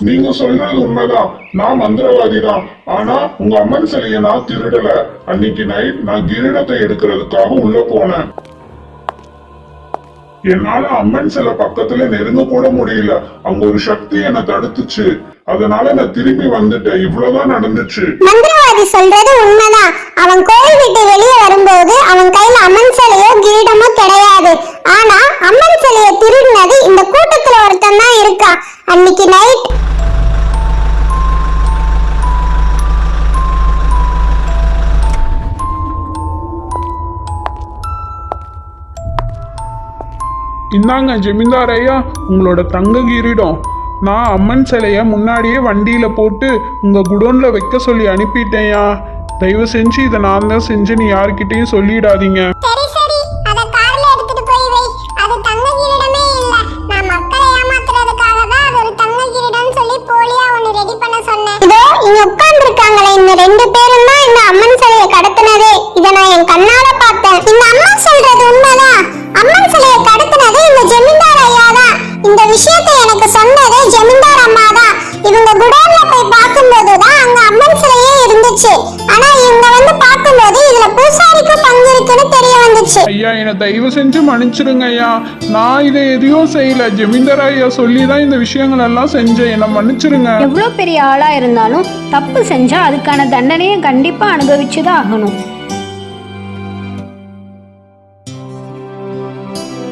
நீங்க சொல்றது உண்மைதான், நான் மந்திரவாதி தான். ஆனா உங்க அம்மன் சிலைய நான் திருடல. அன்னைக்கு நைட் நான் கிரீடத்தை எடுக்கிறதுக்காக உள்ள போனேன். என்னால அம்மன் சிலை பக்கத்துல நெருங்க கூட முடியல. அங்க ஒரு சக்தி என்னை தடுத்துச்சு. அதனால நான் திரும்பி வந்துட்டேன். இவ்வளவுதான் நடந்துச்சு. மந்திரவாதி சொல்றது உண்மைதான். அவன் கோயில் விட்டு வெளியே வரும்போது அவன் கையில அம்மன் சிலையோ கிரீடமோ கிடையாது. ஆனா அம்மன் சிலைய திருடினது இந்த கூட்டத்துல ஒருத்தன் தான் இருக்கான். அன்னைக்கு நைட் இந்தாங்க ஜமீன்தார் ஐயா, உங்களோட தங்க கிரீடம். நான் அம்மன் சிலைய முன்னாடியே வண்டியில போட்டு உங்க குடோன்ல வைக்க சொல்லி அனுப்பிட்டேயா. தயவு செஞ்சு இதை நான் தான் செஞ்சேன்னு யாருக்கிட்டையும் சொல்லிடாதீங்க. சரி சரி, அத கார்ல எடுத்துட்டு போய் வை. அது தங்க கிரீடமே இல்ல. நான் மக்களை ஏமாத்துறதுக்காக தான் அது ஒரு தங்க கிரீடம்னு சொல்லி போலியா ஒன்னு ரெடி பண்ண சொன்னேன். இதோ இங்க உட்கார்ந்து இருக்காங்களே இந்த ரெண்டு பேரும் தான் இந்த அம்மன் சிலையை கடத்தினதே. இத நான் என் கண்ணால பார்த்தேன். இந்த அம்மன் சொல்றது உண்மைதான். அம்மன் சிலையை கடத்தினது இந்த ஜமீன்தார் ஐயா தான். இந்த விஷயத்தை எனக்கு சொன்னதே ஜமீன்தார் அம்மா தான். இவங்க குடோன்ல போய் பார்க்கும்போது தான் அங்க அம்மன் சிலையே இருந்துச்சு. ஆனா இவங்க வந்து பார்க்கும்போது இதுல பூசாரிக்கு பங்கு இருக்குன்னு தெரிய வந்துச்சு. ஐயா, என்னை தயவு செஞ்சு மன்னிச்சிடுங்க ஐயா. நான் இதை எதையும் செய்யல. ஜமீன்தார் ஐயா சொல்லி தான் இந்த விஷயங்கள் எல்லாம் செஞ்சேன். என்னை மன்னிச்சிடுங்க. எவ்வளவு பெரிய ஆளா இருந்தாலும் தப்பு செஞ்சா அதுக்கான தண்டனையை கண்டிப்பா அனுபவிச்சுதான் ஆகணும்.